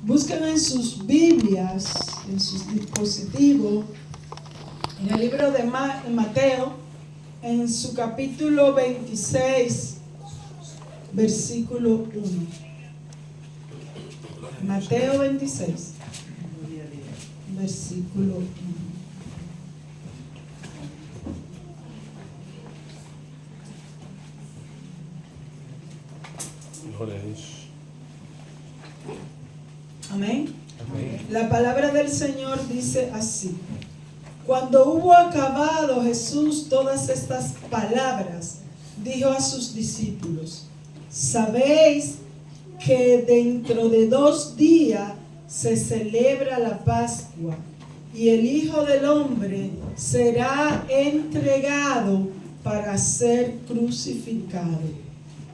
Busquen en sus Biblias, en sus dispositivos, en el libro de Mateo, en su capítulo 26, versículo 1. Mateo 26, versículo 1. Amén. Amén. La palabra del Señor dice así: cuando hubo acabado Jesús todas estas palabras, dijo a sus discípulos: sabéis que dentro de 2 días se celebra la Pascua, y el Hijo del Hombre será entregado para ser crucificado.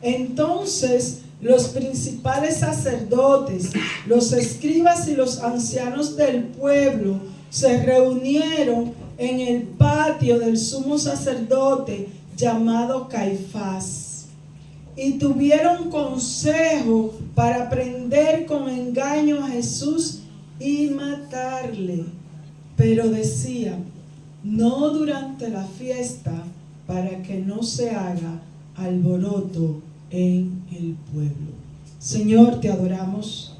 Entonces los principales sacerdotes, los escribas y los ancianos del pueblo se reunieron en el patio del sumo sacerdote llamado Caifás, y tuvieron consejo para prender con engaño a Jesús y matarle. Pero decían: no durante la fiesta, para que no se haga alboroto en el pueblo. Señor, te adoramos.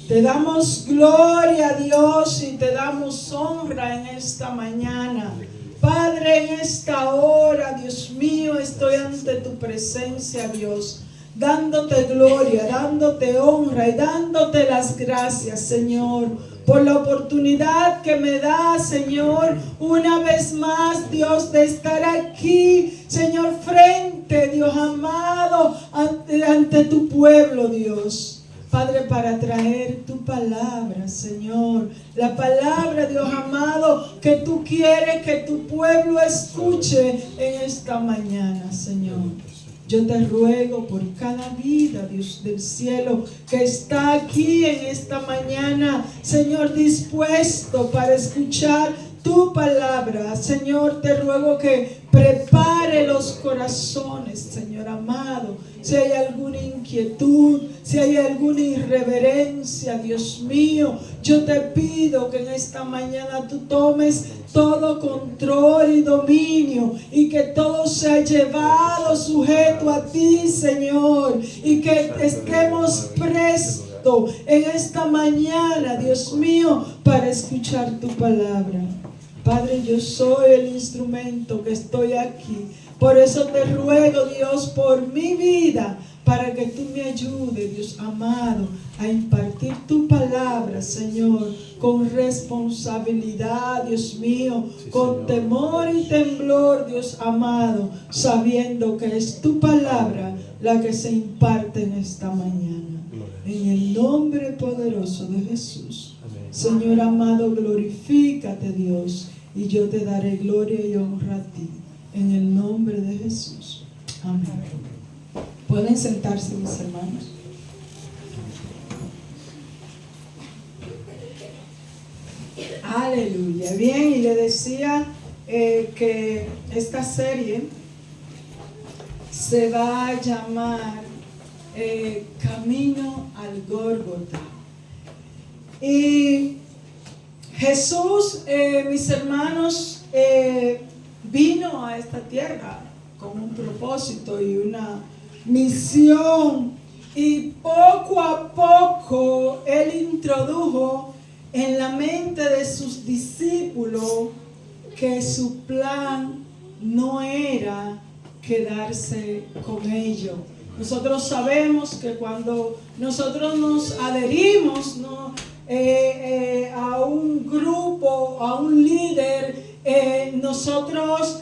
Te damos gloria a Dios y te damos honra en esta mañana. Padre, en esta hora, Dios mío, estoy ante tu presencia, Dios, dándote gloria, dándote honra y dándote las gracias, Señor, por la oportunidad que me da, Señor, una vez más, Dios, de estar aquí, Señor, frente, Dios amado, ante tu pueblo, Dios. Padre, para traer tu palabra, Señor, la palabra, Dios amado, que tú quieres que tu pueblo escuche en esta mañana, Señor. Yo te ruego por cada vida, Dios del cielo, que está aquí en esta mañana, Señor, dispuesto para escuchar tu palabra. Señor, te ruego que prepare los corazones, Señor amado. Si hay alguna inquietud, si hay alguna irreverencia, Dios mío, yo te pido que en esta mañana tú tomes todo control y dominio, y que todo sea llevado sujeto a ti, Señor, y que estemos prestos en esta mañana, Dios mío, para escuchar tu palabra. Padre, yo soy el instrumento que estoy aquí. Por eso te ruego, Dios, por mi vida, para que tú me ayudes, Dios amado, a impartir tu palabra, Señor, con responsabilidad, Dios mío, con temor y temblor, Dios amado, sabiendo que es tu palabra la que se imparte en esta mañana. En el nombre poderoso de Jesús. Señor amado, glorifícate, Dios, y yo te daré gloria y honra a ti. En el nombre de Jesús. Amén. Pueden sentarse, mis hermanos. Aleluya. Bien, y le decía que esta serie se va a llamar Camino al Gólgota. Y Jesús, mis hermanos, vino a esta tierra con un propósito y una misión, y poco a poco Él introdujo en la mente de sus discípulos que su plan no era quedarse con ellos. Nosotros sabemos que cuando nosotros nos adherimos a un grupo, a un líder, nosotros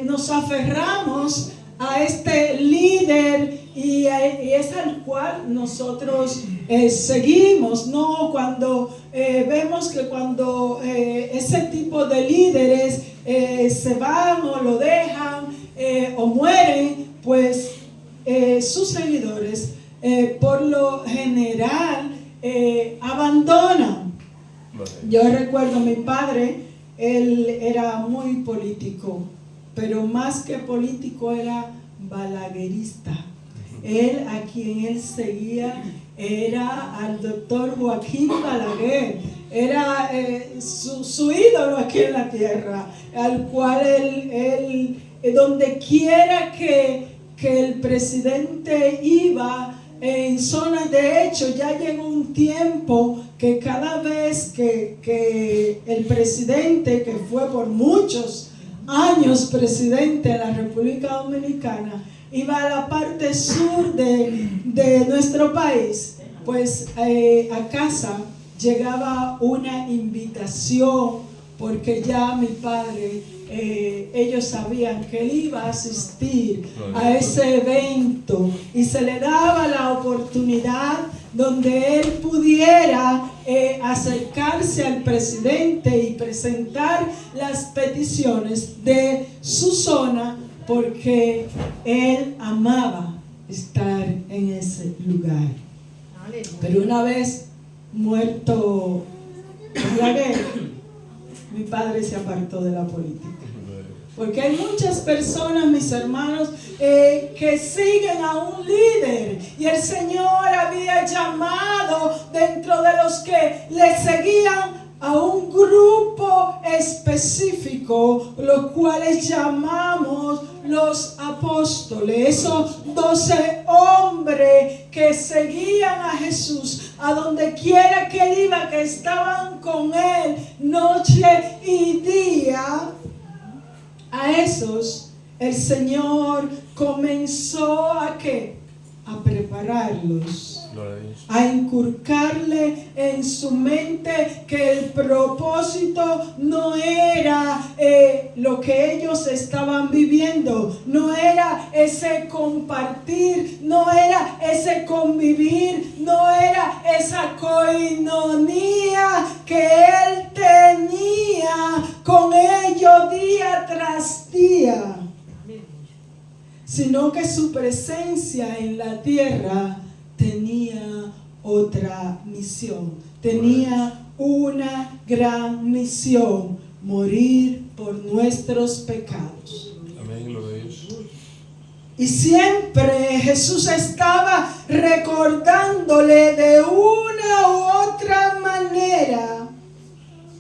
nos aferramos a este líder y es al cual nosotros seguimos, ¿no? Cuando vemos que cuando ese tipo de líderes se van o lo dejan o mueren, pues sus seguidores por lo general abandonan. Yo recuerdo a mi padre. Él era muy político, pero más que político era balaguerista. Él, a quien él seguía, era al doctor Joaquín Balaguer, era su ídolo aquí en la tierra, al cual él donde quiera que el presidente iba, en zonas, de hecho ya llegó un tiempo que cada vez que el presidente, que fue por muchos años presidente de la República Dominicana, iba a la parte sur de nuestro país, pues a casa llegaba una invitación, porque ya mi padre, ellos sabían que él iba a asistir a ese evento y se le daba la oportunidad donde él pudiera acercarse al presidente y presentar las peticiones de su zona, porque él amaba estar en ese lugar. Pero una vez muerto Balaguer, mi padre se apartó de la política. Porque hay muchas personas, mis hermanos, que siguen a un líder, y el Señor había llamado dentro de los que le seguían a un grupo específico, los cuales llamamos los apóstoles, esos 12 hombres que seguían a Jesús a donde quiera que él iba, que estaban con él noche y día. A esos el Señor comenzó a ¿qué? A prepararlos, a inculcarle en su mente que el propósito no era lo que ellos estaban viviendo, no era ese compartir, no era ese convivir, no era esa coinonía que él tenía con ellos día tras día, sino que su presencia en la tierra tenía otra misión, tenía una gran misión: morir por nuestros pecados. Amén, lo es. Y siempre Jesús estaba recordándole de una u otra manera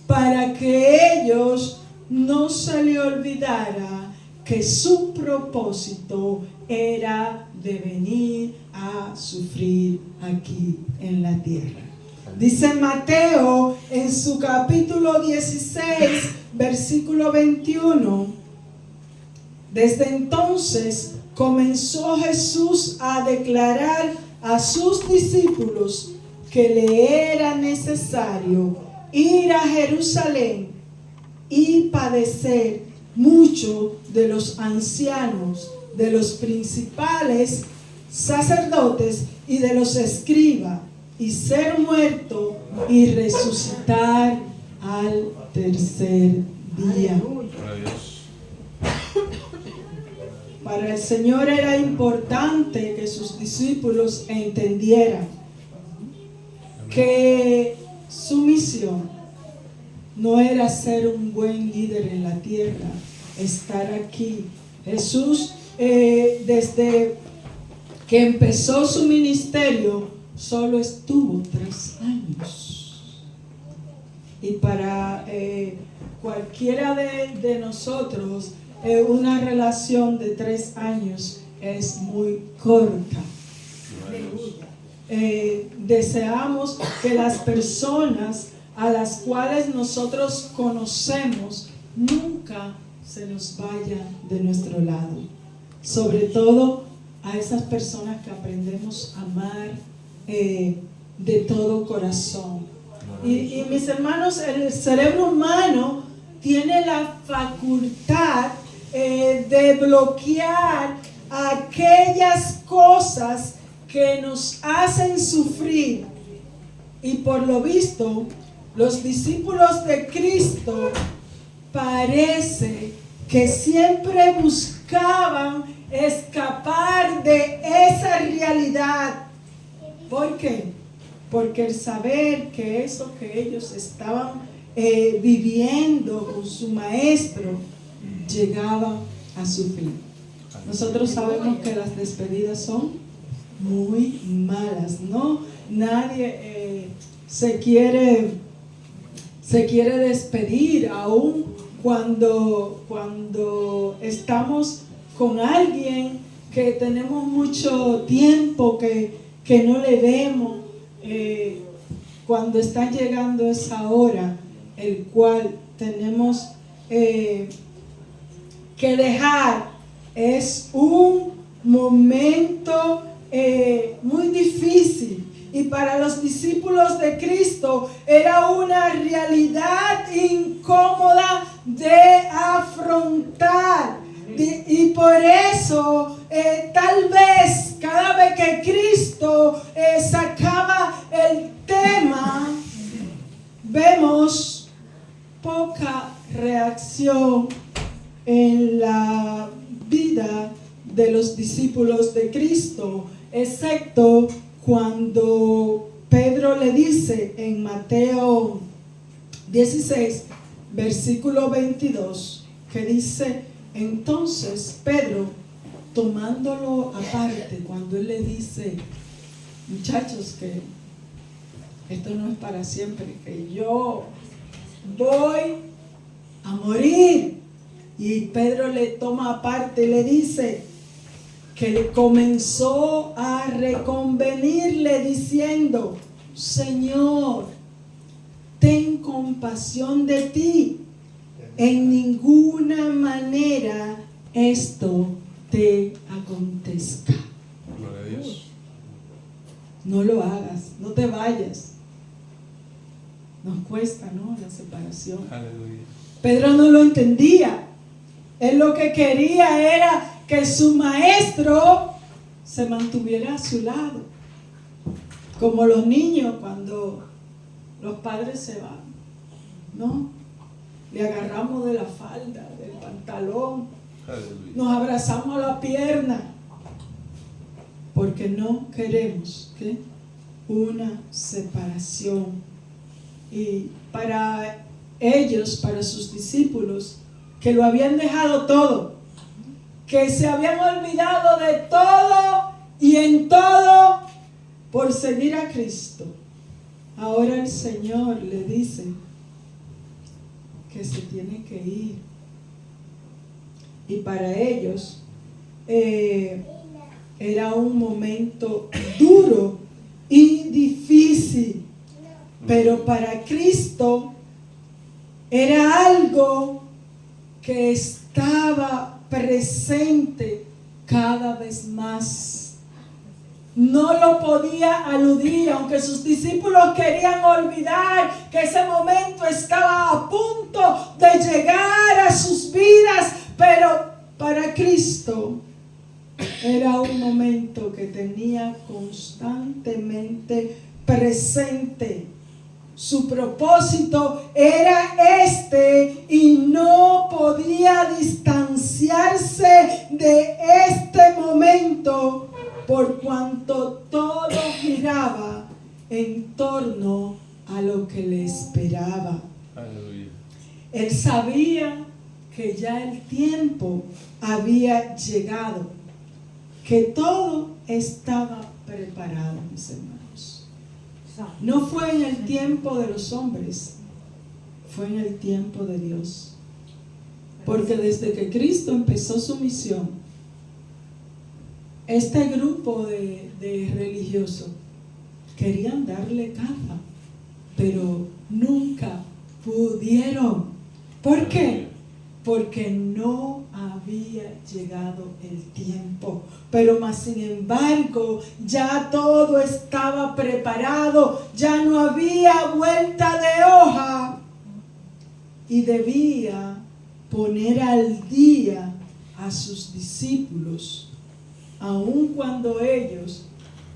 para que ellos no se le olvidara que su propósito era de venir a sufrir aquí en la tierra. Dice Mateo en su capítulo 16, versículo 21: desde entonces comenzó Jesús a declarar a sus discípulos que le era necesario ir a Jerusalén y padecer mucho de los ancianos, de los principales sacerdotes y de los escribas, y ser muerto y resucitar al tercer día. Para el Señor era importante que sus discípulos entendieran que su misión no era ser un buen líder en la tierra, estar aquí. Jesús, desde que empezó su ministerio, solo estuvo 3 años. Y para cualquiera de nosotros, una relación de 3 años es muy corta. Deseamos que las personas a las cuales nosotros conocemos nunca se nos vayan de nuestro lado, sobre todo a esas personas que aprendemos a amar de todo corazón. Y mis hermanos, el cerebro humano tiene la facultad de bloquear aquellas cosas que nos hacen sufrir, y por lo visto los discípulos de Cristo parece que siempre buscaban escapar de esa realidad. ¿Por qué? Porque el saber que eso que ellos estaban viviendo con su maestro llegaba a su fin. Nosotros sabemos que las despedidas son muy malas, ¿no? nadie se quiere despedir, aún cuando estamos con alguien que tenemos mucho tiempo que no le vemos, cuando está llegando esa hora, el cual tenemos que dejar. Es un momento muy difícil, y para los discípulos de Cristo era una realidad incómoda de afrontar. Y por eso tal vez cada vez que Cristo sacaba el tema, vemos poca reacción en la vida de los discípulos de Cristo, excepto cuando Pedro le dice en Mateo 16, versículo 22, que dice: entonces Pedro, tomándolo aparte, cuando él le dice: muchachos, que esto no es para siempre, que yo voy a morir. Y Pedro le toma aparte y le dice que le comenzó a reconvenirle diciendo: Señor, ten compasión de ti. En ninguna manera esto te acontezca. Gloria a Dios. No lo hagas, no te vayas. Nos cuesta, ¿no?, la separación. Aleluya. Pedro no lo entendía. Él lo que quería era que su maestro se mantuviera a su lado. Como los niños cuando los padres se van, ¿no? Le agarramos de la falda, del pantalón, Aleluya. nos abrazamos a la pierna, porque no queremos que una separación. Y para ellos, para sus discípulos, que lo habían dejado todo, que se habían olvidado de todo y en todo por seguir a Cristo, ahora el Señor le dice que se tiene que ir. Y para ellos era un momento duro y difícil, pero para Cristo era algo que estaba presente cada vez más. No lo podía aludir, aunque sus discípulos querían olvidar que ese momento estaba a punto de llegar a sus vidas, pero para Cristo era un momento que tenía constantemente presente. Su propósito era y no podía distanciarse de este momento, por cuanto todo giraba en torno a lo que le esperaba. Aleluya. Él sabía que ya el tiempo había llegado, que todo estaba preparado, mis hermanos. No fue en el tiempo de los hombres, fue en el tiempo de Dios. Porque desde que Cristo empezó su misión, este grupo de religiosos querían darle caza, pero nunca pudieron. ¿Por qué? Porque no había llegado el tiempo. Pero más sin embargo, ya todo estaba preparado, ya no había vuelta de hoja, y debía poner al día a sus discípulos, aun cuando ellos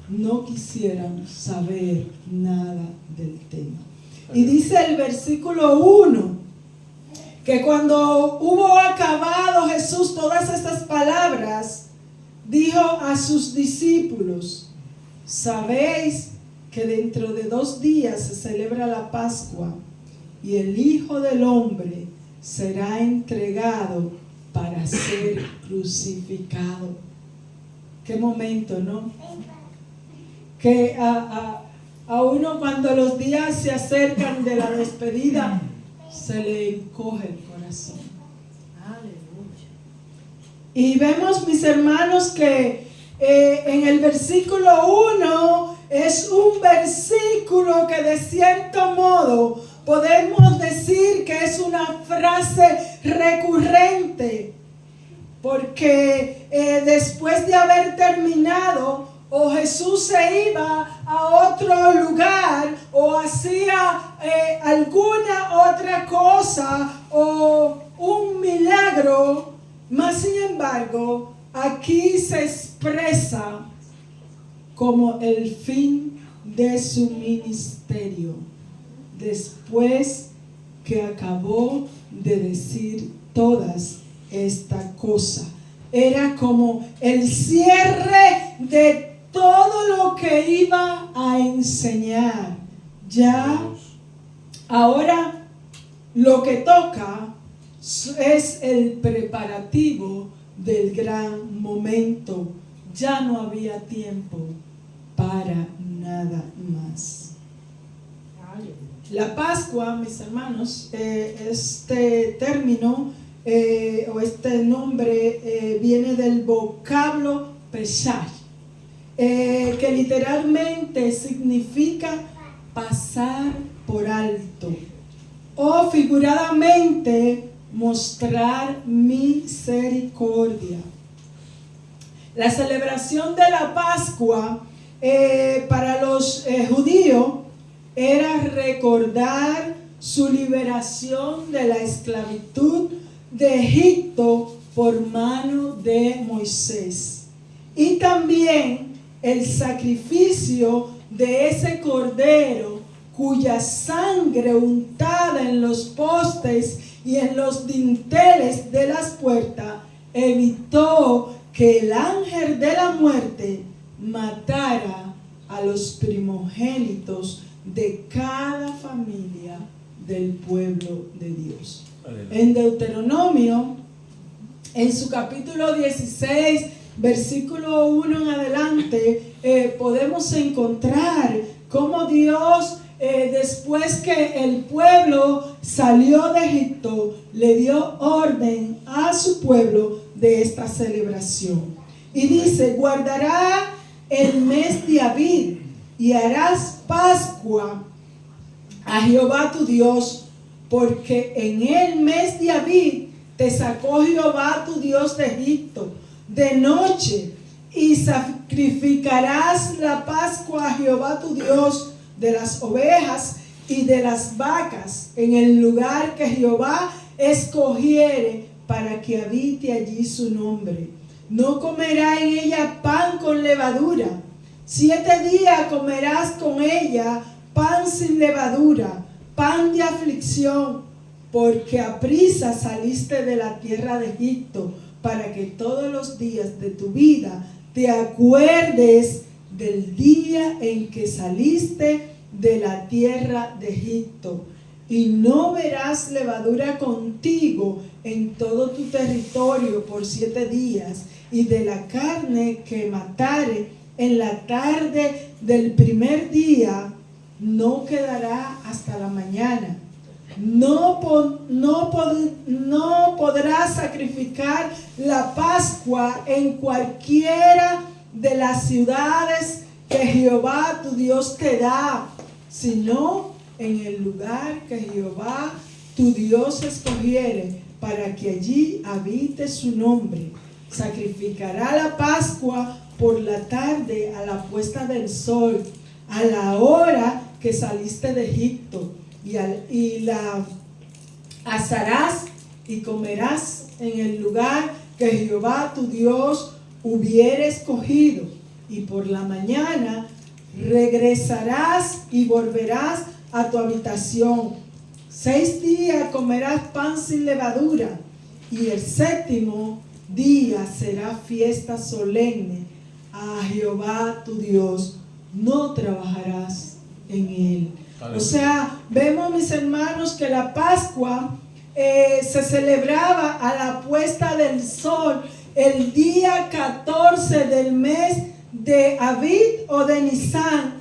no quisieran saber nada del tema. Y dice el versículo 1, que cuando hubo acabado Jesús todas estas palabras, dijo a sus discípulos: sabéis que dentro de 2 días se celebra la Pascua, y el Hijo del Hombre será entregado para ser crucificado. Qué momento, ¿no? Que A uno cuando los días se acercan de la despedida, se le encoge el corazón. Aleluya. Y vemos, mis hermanos, que en el versículo 1 es un versículo que de cierto modo podemos decir que es una frase recurrente, porque después de haber terminado, o Jesús se iba a otro lugar o hacía alguna otra cosa o un milagro, mas sin embargo aquí se expresa como el fin de su ministerio, después que acabó de decir todas estas cosas. Era como el cierre de todo lo que iba a enseñar. Ya ahora lo que toca es el preparativo del gran momento. Ya no había tiempo para nada más. La Pascua, mis hermanos, este término o este nombre viene del vocablo Pesach, que literalmente significa pasar por alto o figuradamente mostrar misericordia. La celebración de la Pascua para los judíos era recordar su liberación de la esclavitud de Egipto por mano de Moisés, y también el sacrificio de ese cordero cuya sangre untada en los postes y en los dinteles de las puertas evitó que el ángel de la muerte matara a los primogénitos de cada familia del pueblo de Dios. En Deuteronomio, en su capítulo 16, versículo 1 en adelante, podemos encontrar cómo Dios, después que el pueblo salió de Egipto, le dio orden a su pueblo de esta celebración. Y dice: guardará el mes de Abib y harás Pascua a Jehová tu Dios, porque en el mes de Abib te sacó Jehová tu Dios de Egipto de noche, y sacrificarás la Pascua a Jehová tu Dios de las ovejas y de las vacas en el lugar que Jehová escogiere para que habite allí su nombre. No comerá en ella pan con levadura. 7 días comerás con ella pan sin levadura, pan de aflicción, porque aprisa saliste de la tierra de Egipto, para que todos los días de tu vida te acuerdes del día en que saliste de la tierra de Egipto. Y no verás levadura contigo en todo tu territorio por 7 días, y de la carne que matare en la tarde del primer día no quedará hasta la mañana. No podrás sacrificar la Pascua en cualquiera de las ciudades que Jehová tu Dios te da, sino en el lugar que Jehová tu Dios escogiere, para que allí habite su nombre. Sacrificará la Pascua por la tarde a la puesta del sol, a la hora que saliste de Egipto, y la asarás y comerás en el lugar que Jehová tu Dios hubiere escogido, y por la mañana regresarás y volverás a tu habitación. 6 días comerás pan sin levadura, y el 7º día será fiesta solemne a Jehová tu Dios. No trabajarás en él. O sea, vemos, mis hermanos, que la Pascua se celebraba a la puesta del sol el día 14 del mes de Abib o de Nisan,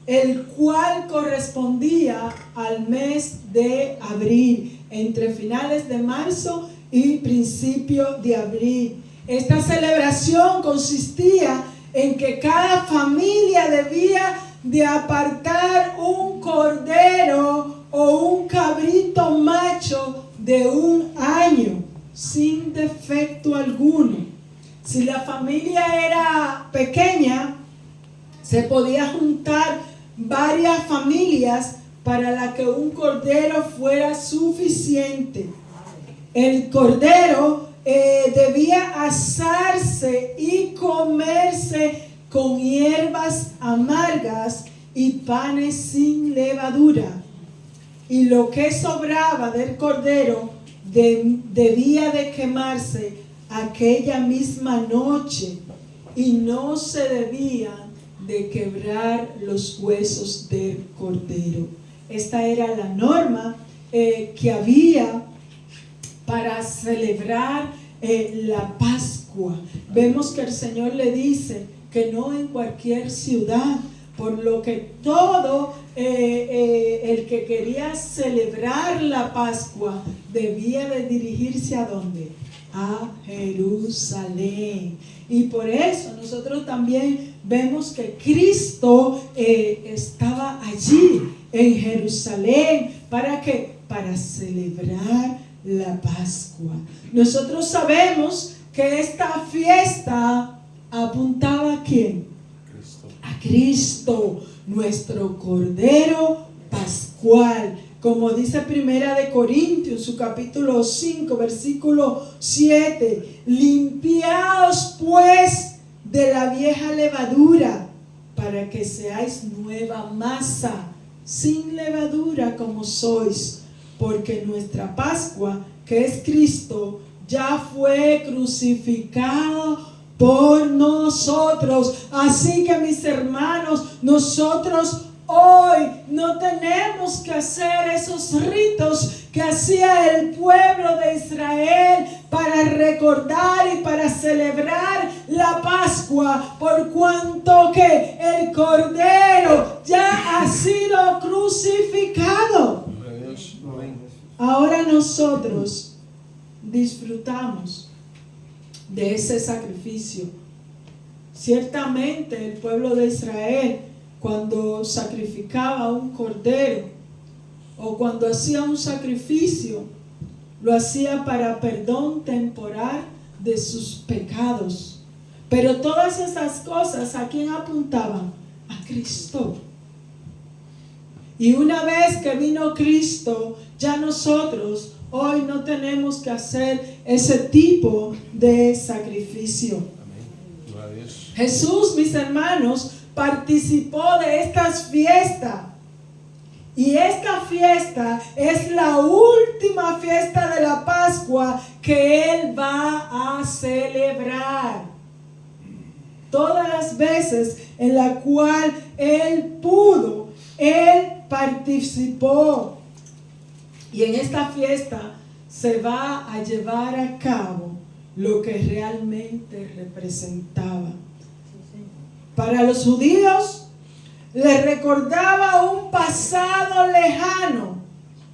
el cual correspondía al mes de abril, entre finales de marzo y principio de abril. Esta celebración consistía en que cada familia debía de apartar un cordero o un cabrito macho de 1 año, sin defecto alguno. Si la familia era pequeña, se podía juntar varias familias para la que un cordero fuera suficiente. El cordero debía asarse y comerse con hierbas amargas y panes sin levadura. Y lo que sobraba del cordero debía de quemarse aquella misma noche, y no se debían de quebrar los huesos del cordero. Esta era la norma que había para celebrar la Pascua. Vemos que el Señor le dice que no en cualquier ciudad, por lo que todo el que quería celebrar la Pascua debía de dirigirse ¿a dónde? A Jerusalén. Y por eso nosotros también vemos que Cristo estaba allí en Jerusalén. ¿Para qué? Para celebrar la Pascua. Nosotros sabemos que esta fiesta apuntaba ¿a quién? Cristo. A Cristo, nuestro Cordero Pascual. Como dice Primera de Corintios, su capítulo 5, versículo 7. Limpiaos pues de la vieja levadura, para que seáis nueva masa, sin levadura como sois, porque nuestra Pascua, que es Cristo, ya fue crucificado por nosotros. Así que, mis hermanos, nosotros hoy no tenemos que hacer esos ritos que hacía el pueblo de Israel para recordar y para celebrar la Pascua, por cuanto que el Cordero ya ha sido crucificado. Ahora nosotros disfrutamos de ese sacrificio. Ciertamente el pueblo de Israel, cuando sacrificaba un cordero o cuando hacía un sacrificio, lo hacía para perdón temporal de sus pecados. Pero todas esas cosas, ¿a quién apuntaban? A Cristo. Y una vez que vino Cristo, ya nosotros hoy no tenemos que hacer ese tipo de sacrificio. Amén. Gloria a Dios. Jesús, mis hermanos, participó de estas fiestas. Y esta fiesta es la última fiesta de la Pascua que Él va a celebrar. Todas las veces en la cual Él pudo, Él participó. Y en esta fiesta se va a llevar a cabo lo que realmente representaba. Para los judíos les recordaba un pasado lejano,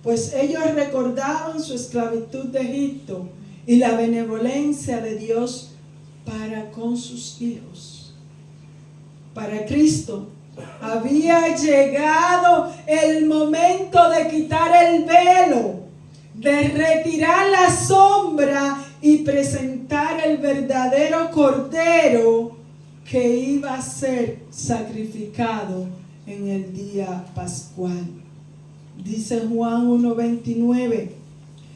pues ellos recordaban su esclavitud de Egipto y la benevolencia de Dios para con sus hijos. Para Cristo había llegado el momento de quitar el velo, de retirar la sombra y presentar el verdadero Cordero que iba a ser sacrificado en el día pascual. Dice Juan 1:29.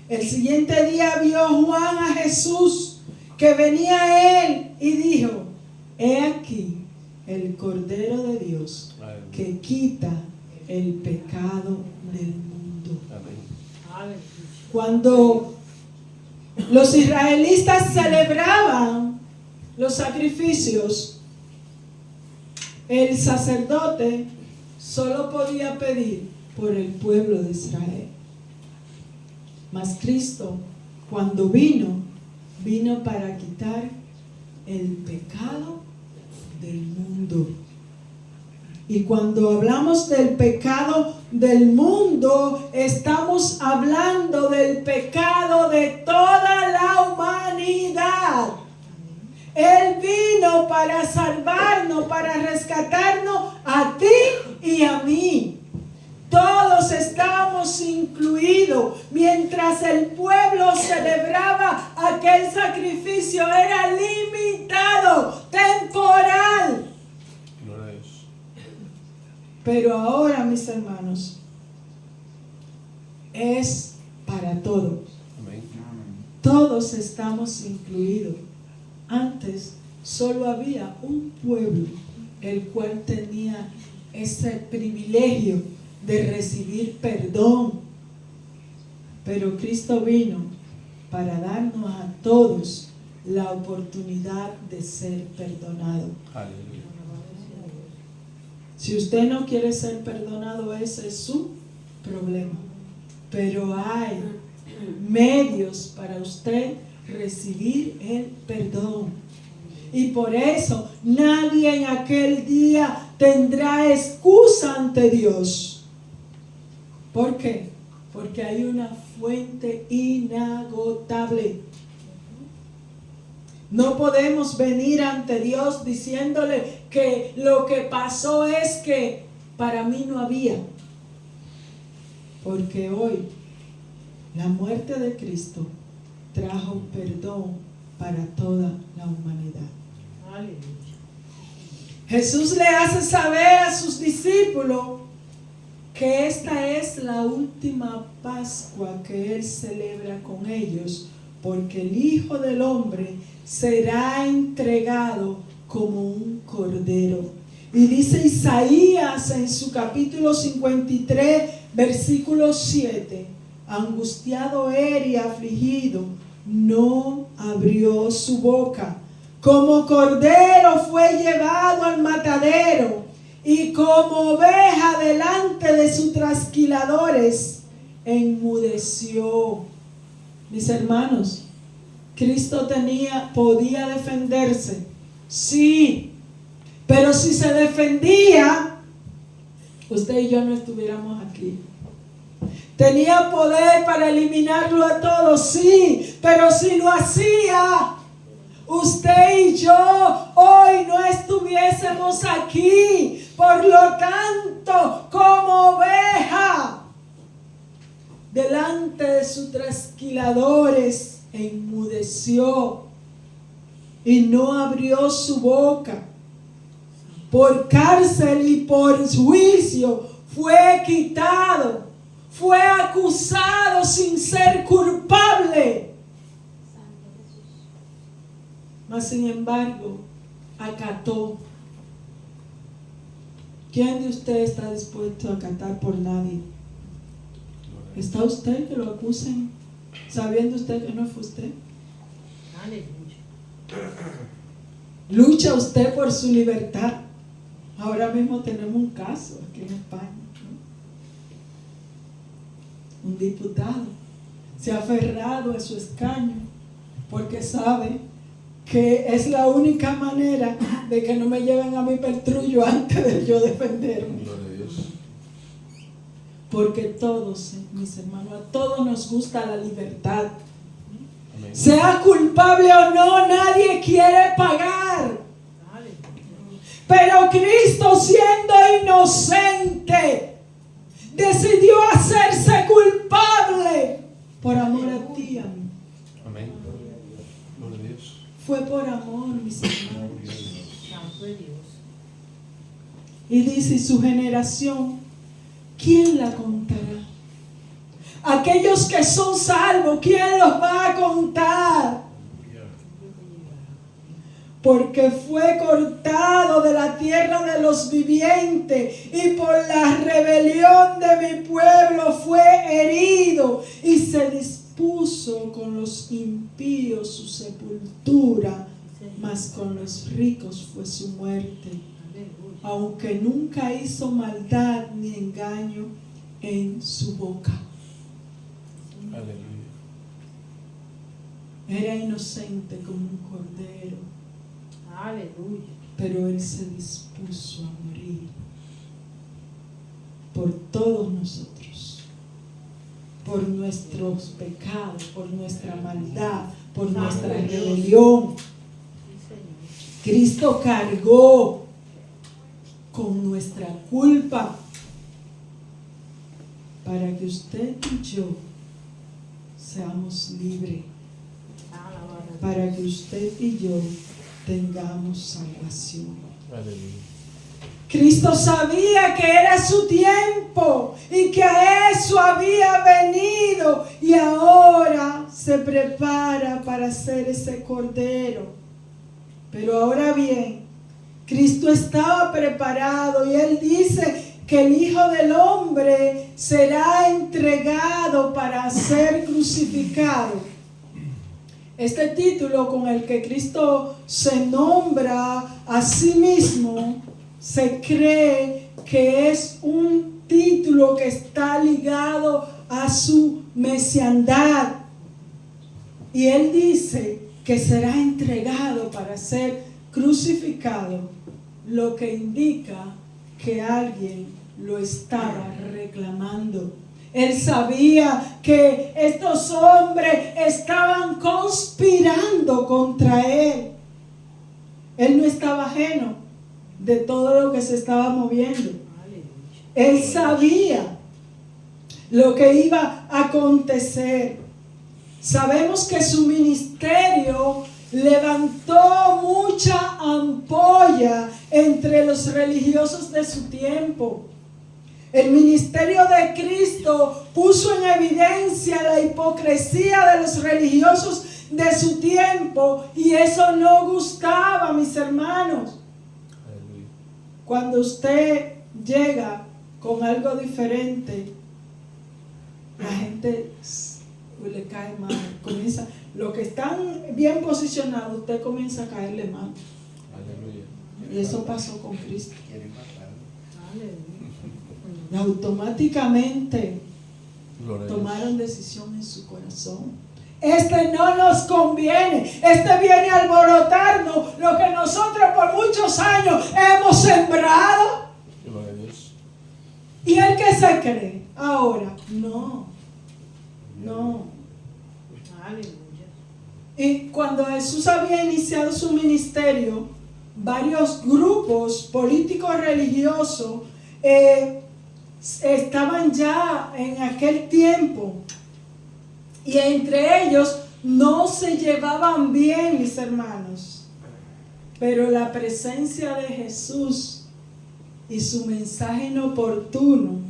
El siguiente día vio Juan a Jesús que venía a él y dijo: he aquí el Cordero de Dios que quita el pecado del mundo. Amén. Cuando los israelitas celebraban los sacrificios, el sacerdote solo podía pedir por el pueblo de Israel. Mas Cristo, cuando vino para quitar el pecado del mundo. Y cuando hablamos del pecado del mundo, estamos hablando del pecado de toda la humanidad. Él vino para salvarnos, para rescatarnos a ti y a mí. Todos estamos incluidos. Mientras el pueblo celebraba aquel sacrificio, era limitado, temporal. Gloria a Dios. Pero ahora, mis hermanos, es para todos. Amén. Todos estamos incluidos. Antes solo había un pueblo el cual tenía ese privilegio de recibir perdón. Pero Cristo vino para darnos a todos la oportunidad de ser perdonado. Aleluya. Si usted no quiere ser perdonado, ese es su problema. Pero hay medios para usted recibir el perdón. Y por eso nadie en aquel día tendrá excusa ante Dios. ¿Por qué? Porque hay una fuente inagotable. No podemos venir ante Dios diciéndole que lo que pasó es que para mí no había. Porque hoy la muerte de Cristo trajo perdón para toda la humanidad. Aleluya. Jesús le hace saber a sus discípulos que esta es la última Pascua que Él celebra con ellos, porque el Hijo del Hombre será entregado como un cordero. Y dice Isaías en su capítulo 53, versículo 7, angustiado era y afligido, no abrió su boca. Como cordero fue llevado al matadero, y como oveja delante de sus trasquiladores, enmudeció. Mis hermanos, Cristo podía defenderse, sí, pero si se defendía, usted y yo no estuviéramos aquí. Tenía poder para eliminarlo a todos, sí, pero si lo hacía, usted y yo hoy no estuviésemos aquí. Por lo tanto, como oveja delante de sus trasquiladores, enmudeció y no abrió su boca. Por cárcel y por juicio fue quitado, fue acusado sin ser culpable. Mas sin embargo, acató. ¿Quién de ustedes está dispuesto a acatar por nadie? ¿Está usted que lo acusen sabiendo usted que no fue usted? Aleluya. ¿Lucha usted por su libertad? Ahora mismo tenemos un caso aquí en España, ¿no? Un diputado se ha aferrado a su escaño porque sabe que es la única manera de que no me lleven a mi pertrullo antes de yo defenderme. Gloria a Dios. Porque todos, mis hermanos, a todos nos gusta la libertad. Amén. Sea culpable o no, nadie quiere pagar. Pero Cristo, siendo inocente, decidió hacerse culpable por amor a ti y a mí. Amén. Gloria a Dios. Fue por amor, mis hermanos. Santo de Dios. Y dice, su generación, ¿quién la contará? Aquellos que son salvos, ¿quién los va a contar? Porque fue cortado de la tierra de los vivientes, y por la rebelión de mi pueblo fue herido, y se dispuso con los impíos su sepultura, mas con los ricos fue su muerte, aunque nunca hizo maldad ni engaño en su boca. Aleluya. Era inocente como un cordero, Aleluya. pero él se dispuso a morir por todos nosotros, por nuestros pecados, por nuestra maldad, por nuestra rebelión. Cristo cargó con nuestra culpa para que usted y yo seamos libres, para que usted y yo tengamos salvación. Aleluya. Cristo sabía que era su tiempo y que a eso había venido, y ahora se prepara para ser ese cordero. Pero ahora bien, Cristo estaba preparado y Él dice que el Hijo del Hombre será entregado para ser crucificado. Este título con el que Cristo se nombra a sí mismo, se cree que es un título que está ligado a su mesiandad. Y Él dice que será entregado para ser crucificado, lo que indica que alguien lo estaba reclamando. Él sabía que estos hombres estaban conspirando contra Él. Él no estaba ajeno de todo lo que se estaba moviendo. Él sabía lo que iba a acontecer. Sabemos que su ministerio levantó mucha ampolla entre los religiosos de su tiempo. El ministerio de Cristo puso en evidencia la hipocresía de los religiosos de su tiempo, y eso no gustaba, mis hermanos. Cuando usted llega con algo diferente, la gente le cae mal, comienza, los que están bien posicionados, usted comienza a caerle mal. Aleluya. Y eso pasó con Cristo. Y automáticamente tomaron decisión en su corazón. Este no nos conviene, este viene a alborotarnos lo que nosotros por muchos años hemos sembrado. Gloria a Dios. ¿Y el que se cree? Ahora, no. Y cuando Jesús había iniciado su ministerio, varios grupos políticos religiosos estaban ya en aquel tiempo, y entre ellos no se llevaban bien, mis hermanos. Pero la presencia de Jesús y su mensaje inoportuno,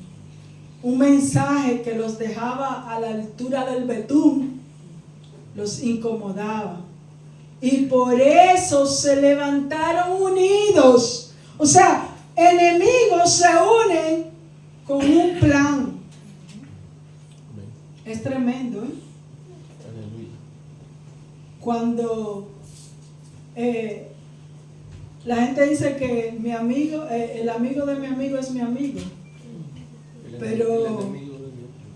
un mensaje que los dejaba a la altura del betún, los incomodaba. Y por eso se levantaron unidos. O sea, enemigos se unen con un plan. Es tremendo, ¿eh? Aleluya. Cuando la gente dice que mi amigo, el amigo de mi amigo es mi amigo, pero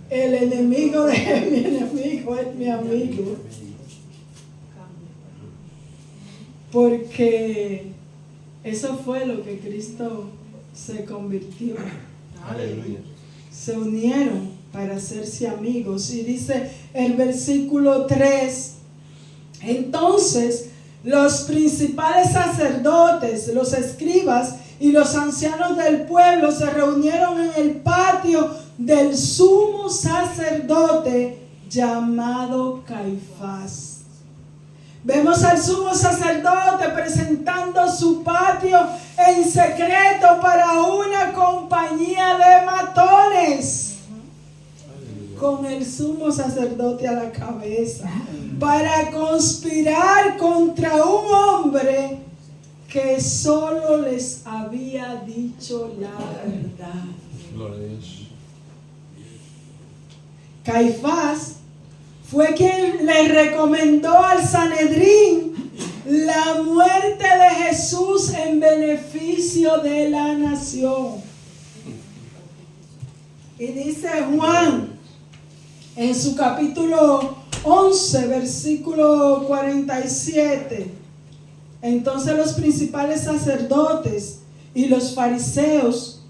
el enemigo de mi enemigo es mi amigo, porque eso fue lo que Cristo se convirtió. Aleluya. Se unieron para hacerse amigos. Y dice el versículo 3: entonces los principales sacerdotes, los escribas y los ancianos del pueblo se reunieron en el patio del sumo sacerdote llamado Caifás. Vemos al sumo sacerdote presentando su patio en secreto para una compañía de matones, con el sumo sacerdote a la cabeza, para conspirar contra un hombre que solo les había dicho la verdad. Gloria a Dios. Caifás fue quien le recomendó al Sanedrín la muerte de Jesús en beneficio de la nación. Y dice Juan en su capítulo 11, versículo 47: entonces los principales sacerdotes y los fariseos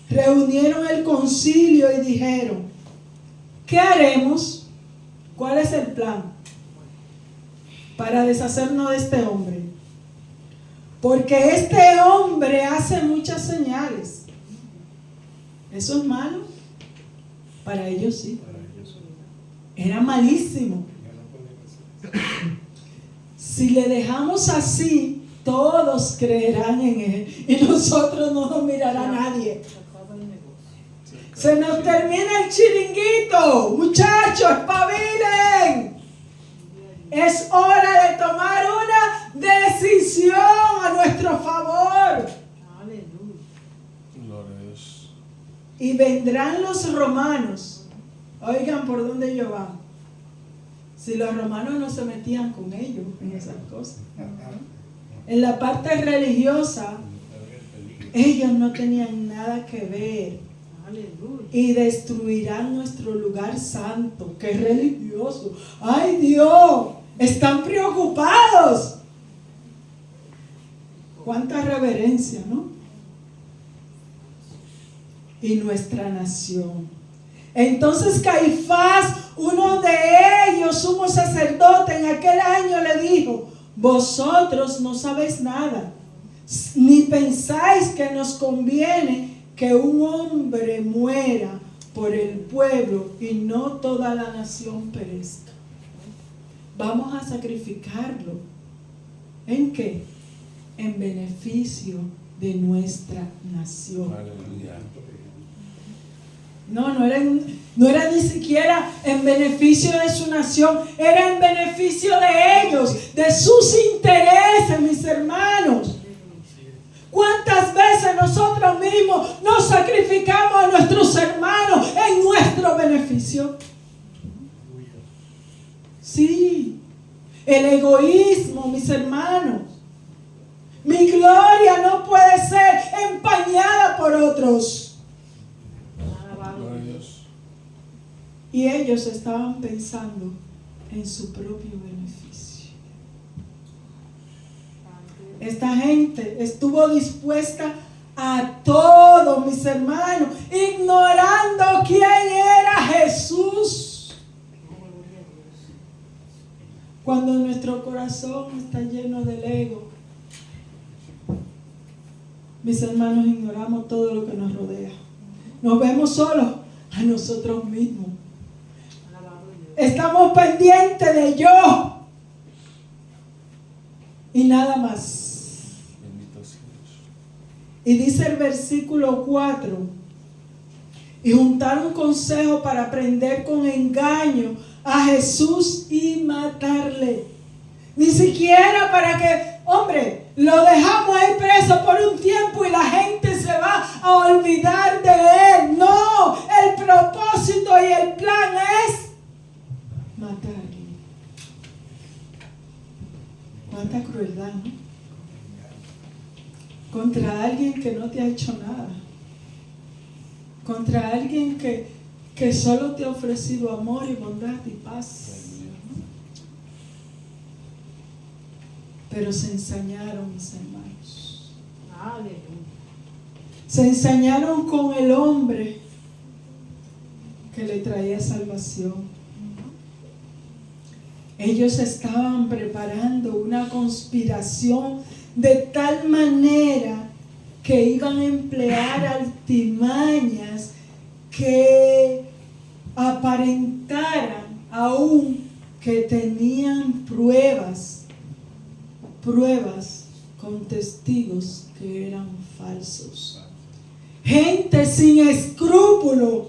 reunieron el concilio y dijeron: ¿qué haremos? ¿Cuál es el plan para deshacernos de este hombre? Porque este hombre hace muchas señales. ¿Eso es malo? Para ellos sí. Era malísimo. Si le dejamos así, todos creerán en él y nosotros no nos mirará nadie. Se nos termina el chiringuito. Muchachos, espabilen. Es hora de tomar una decisión a nuestro favor. Aleluya. Gloria a Dios. Y vendrán los romanos. Oigan por dónde ellos van. Si los romanos no se metían con ellos en esas cosas. En la parte religiosa, ellos no tenían nada que ver. Aleluya. Y destruirán nuestro lugar santo. ¡Qué religioso! ¡Ay, Dios! Están preocupados. Cuánta reverencia, ¿no? Y nuestra nación. Entonces Caifás, uno de ellos, sumo sacerdote, en aquel año le dijo: vosotros no sabéis nada, ni pensáis que nos conviene que un hombre muera por el pueblo y no toda la nación perezca. Vamos a sacrificarlo. ¿En qué? En beneficio de nuestra nación. Aleluya. No era ni siquiera en beneficio de su nación, era en beneficio de ellos, de sus intereses, mis hermanos. ¿Cuántas veces nosotros mismos nos sacrificamos a nuestros hermanos en nuestro beneficio? Sí, el egoísmo, mis hermanos. Mi gloria no puede ser empañada por otros. Gloria a Dios. Y ellos estaban pensando en su propio beneficio. Esta gente estuvo dispuesta a todo, mis hermanos, ignorando quién era Jesús. Cuando nuestro corazón está lleno del ego, mis hermanos, ignoramos todo lo que nos rodea. Nos vemos solos a nosotros mismos. Estamos pendientes de yo y nada más. Bendito sea Dios. Y dice el versículo 4: y juntaron consejo para prender con engaño a Jesús y matarle. Ni siquiera para que, hombre, lo dejamos ahí preso por un tiempo y la gente se va a olvidar de él. No, el propósito y el plan es matarle. Cuánta crueldad, ¿no? Contra alguien que no te ha hecho nada. Contra alguien que solo te ha ofrecido amor y bondad y paz. Pero se ensañaron, mis hermanos. Aleluya. Se ensañaron con el hombre que le traía salvación. Ellos estaban preparando una conspiración de tal manera que iban a emplear artimañas que aparentaran aún que tenían pruebas con testigos que eran falsos. Gente sin escrúpulo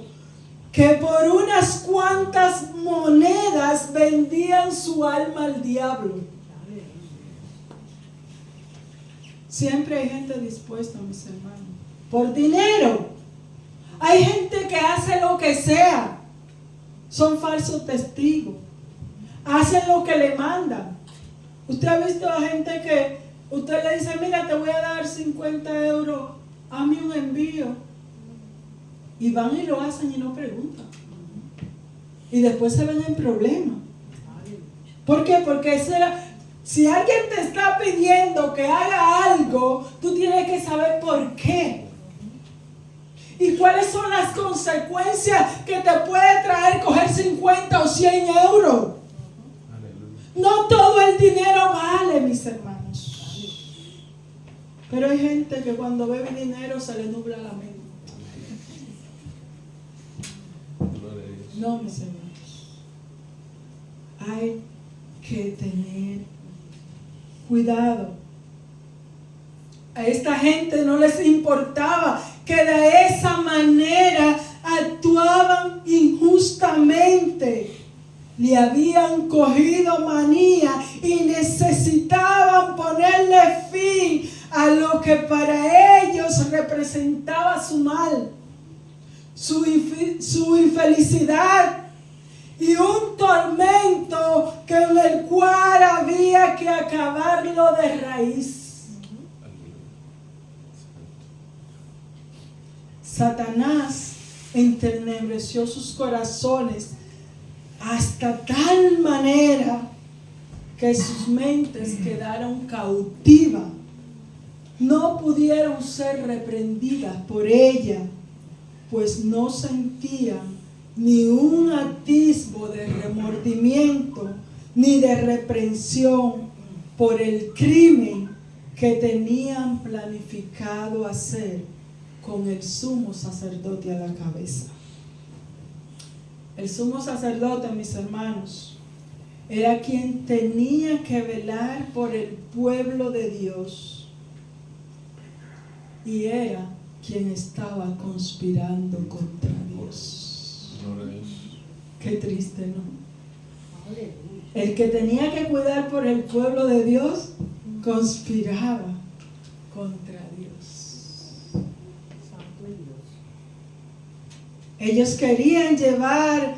que por unas cuantas monedas vendían su alma al diablo. Siempre hay gente dispuesta, mis hermanos, por dinero. Hay gente que hace lo que sea. Son falsos testigos. Hacen lo que le mandan. Usted ha visto a gente que usted le dice: mira, te voy a dar 50 euros, hazme un envío. Y van y lo hacen y no preguntan. Y después se ven en problemas. ¿Por qué? Porque si alguien te está pidiendo que haga algo, tú tienes que saber por qué. ¿Y cuáles son las consecuencias que te puede traer coger 50 o 100 euros? Aleluya. No todo el dinero vale, mis hermanos. Pero hay gente que cuando ve dinero se le nubla la mente. Gloria a Dios. No, mis hermanos. Hay que tener cuidado. A esta gente no les importaba que de esa manera actuaban injustamente. Le habían cogido manía y necesitaban ponerle fin a lo que para ellos representaba su mal, su infelicidad y un tormento con el cual había que acabarlo de raíz. Satanás entenebreció sus corazones hasta tal manera que sus mentes quedaron cautivas. No pudieron ser reprendidas por ella, pues no sentían ni un atisbo de remordimiento ni de reprensión por el crimen que tenían planificado hacer con el sumo sacerdote a la cabeza. El sumo sacerdote, mis hermanos, era quien tenía que velar por el pueblo de Dios y era quien estaba conspirando contra Dios. Gloria a Dios. Qué triste, ¿no? Aleluya. El que tenía que cuidar por el pueblo de Dios conspiraba contra Dios. Santo Dios. Ellos querían llevar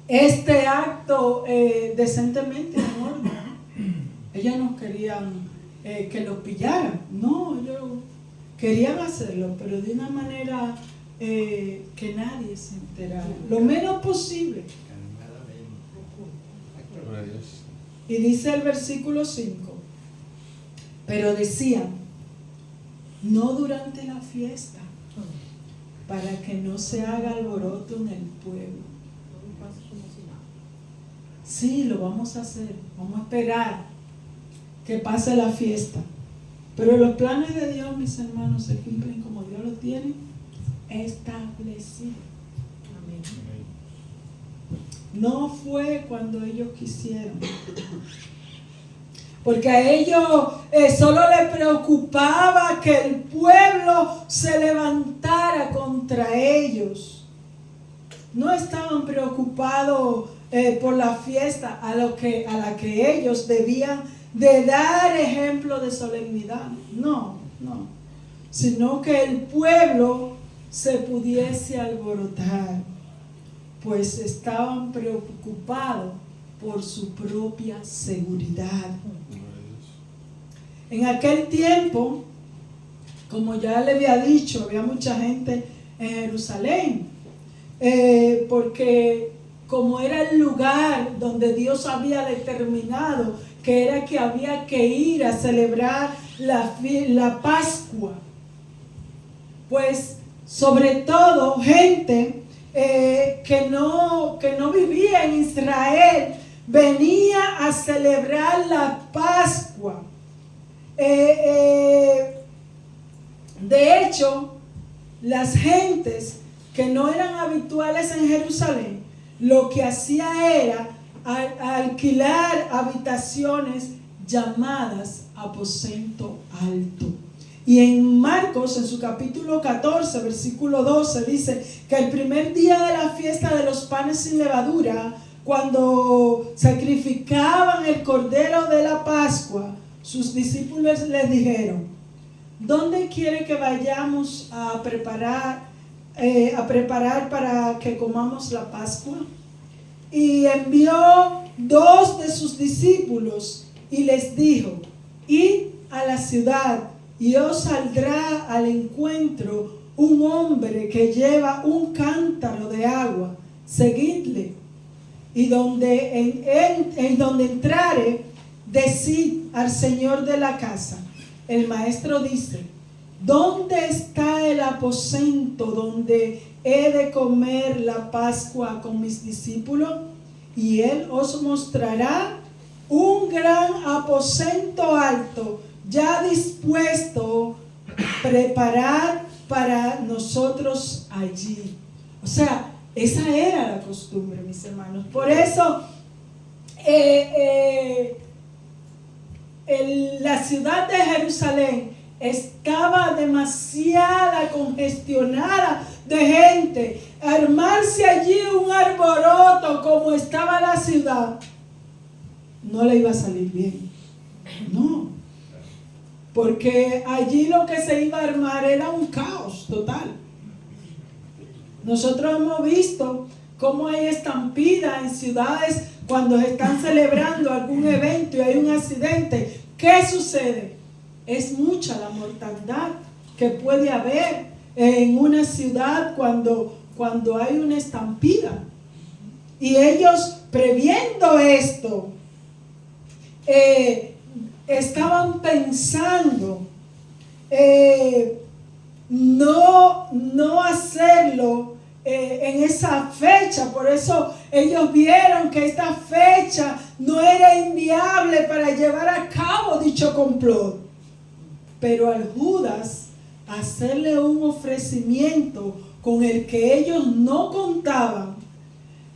este acto decentemente en orden. Ellos no querían que los pillaran. No, ellos querían hacerlo, pero de una manera que nadie se enterara. Lo menos posible. Gloria a Dios. Y dice el versículo 5, pero decían, no durante la fiesta, para que no se haga alboroto en el pueblo. Todo pasa como si nada. Sí, lo vamos a hacer, vamos a esperar que pase la fiesta. Pero los planes de Dios, mis hermanos, se cumplen como Dios los tiene establecido. Amén. No fue cuando ellos quisieron. Porque a ellos solo les preocupaba que el pueblo se levantara contra ellos. No estaban preocupados por la fiesta a la que ellos debían de dar ejemplo de solemnidad. No. Sino que el pueblo se pudiese alborotar, pues estaban preocupados por su propia seguridad. Gloria a Dios. En aquel tiempo, como ya le había dicho, había mucha gente en Jerusalén, porque como era el lugar donde Dios había determinado que era que había que ir a celebrar la Pascua, pues sobre todo gente que no vivía en Israel venía a celebrar la Pascua. De hecho, las gentes que no eran habituales en Jerusalén, lo que hacía era alquilar habitaciones llamadas aposento alto. Y en Marcos, en su capítulo 14, versículo 12, dice que el primer día de la fiesta de los panes sin levadura, cuando sacrificaban el cordero de la Pascua, sus discípulos les dijeron, ¿dónde quiere que vayamos a preparar para que comamos la Pascua? Y envió 2 de sus discípulos y les dijo, id a la ciudad y os saldrá al encuentro un hombre que lleva un cántaro de agua, seguidle. Y donde entrare, decid al señor de la casa, el maestro dice, ¿dónde está el aposento donde he de comer la Pascua con mis discípulos? Y él os mostrará un gran aposento alto, ya dispuesto, preparar para nosotros allí. O sea, esa era la costumbre, mis hermanos. Por eso la ciudad de Jerusalén estaba demasiada congestionada de gente. Armarse allí un alboroto como estaba la ciudad no le iba a salir bien. No, porque allí lo que se iba a armar era un caos total. Nosotros hemos visto cómo hay estampida en ciudades cuando están celebrando algún evento y hay un accidente. ¿Qué sucede? Es mucha la mortandad que puede haber en una ciudad cuando hay una estampida. Y ellos, previendo esto, estaban pensando no hacerlo en esa fecha. Por eso ellos vieron que esta fecha no era inviable para llevar a cabo dicho complot. Pero al Judas hacerle un ofrecimiento con el que ellos no contaban,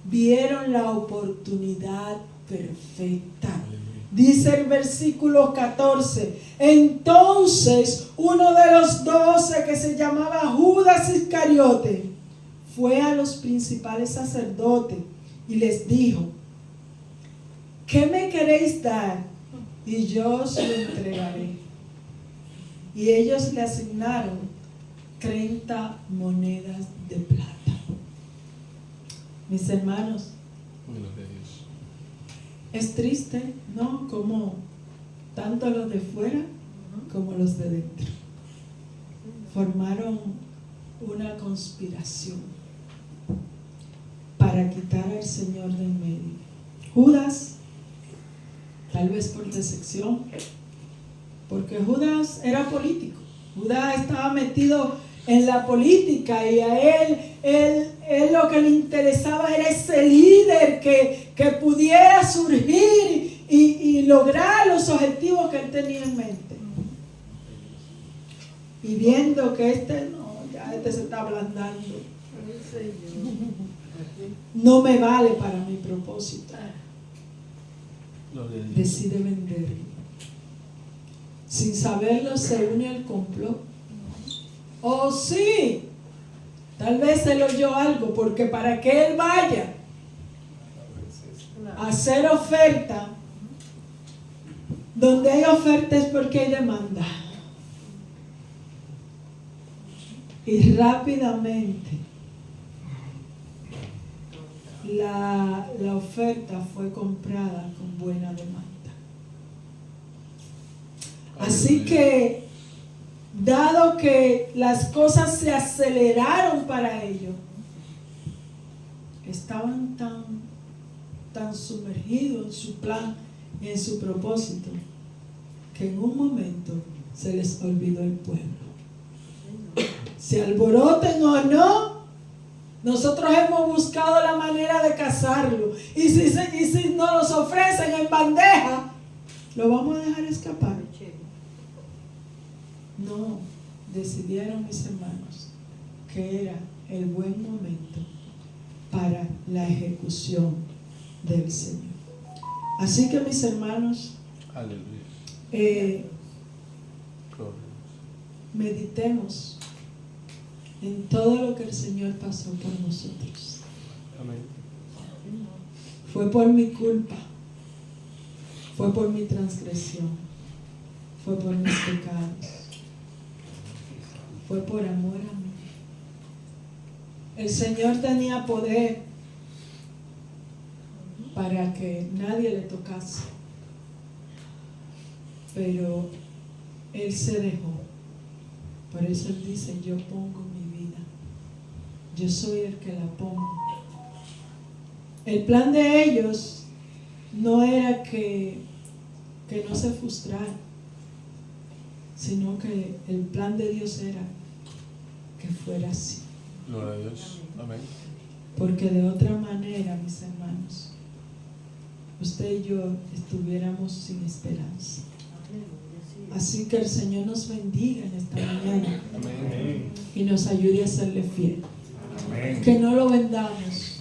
vieron la oportunidad perfecta. Dice el versículo 14: entonces uno de los 12, que se llamaba Judas Iscariote, fue a los principales sacerdotes y les dijo: ¿qué me queréis dar? Y yo os lo entregaré. Y ellos le asignaron 30 monedas de plata. Mis hermanos, es triste, ¿no? Como tanto los de fuera como los de dentro formaron una conspiración para quitar al Señor de en medio. Judas, tal vez por decepción, porque Judas era político. Judas estaba metido en la política y a él lo que le interesaba era ese líder que pudiera surgir y lograr los objetivos que él tenía en mente. Y viendo que este se está ablandando, no me vale para mi propósito, decide venderlo. Sin saberlo, se une al complot. Oh, sí, tal vez él oyó algo, porque para que él vaya a hacer oferta, donde hay oferta es porque hay demanda. Y rápidamente la oferta fue comprada con buena demanda. Así que, dado que las cosas se aceleraron para ellos, estaban tan sumergidos en su plan y en su propósito, que en un momento se les olvidó el pueblo. Se alboroten o no, nosotros hemos buscado la manera de cazarlo. Y si nos los ofrecen en bandeja, ¿lo vamos a dejar escapar? No, decidieron, mis hermanos, que era el buen momento para la ejecución del Señor. Así que, mis hermanos, meditemos en todo lo que el Señor pasó por nosotros. Amén. Fue por mi culpa, fue por mi transgresión, fue por mis pecados, fue por amor a mí. El Señor tenía poder para que nadie le tocase, pero Él se dejó. Por eso Él dice: yo pongo mi vida, yo soy el que la pongo. El plan de ellos no era que no se frustraran, sino que el plan de Dios era que fuera así. Gloria a Dios. Amén. Porque de otra manera, mis hermanos, usted y yo estuviéramos sin esperanza. Aleluya. Así que el Señor nos bendiga en esta mañana Amén. y nos ayude a serle fiel. Amén. Que no lo vendamos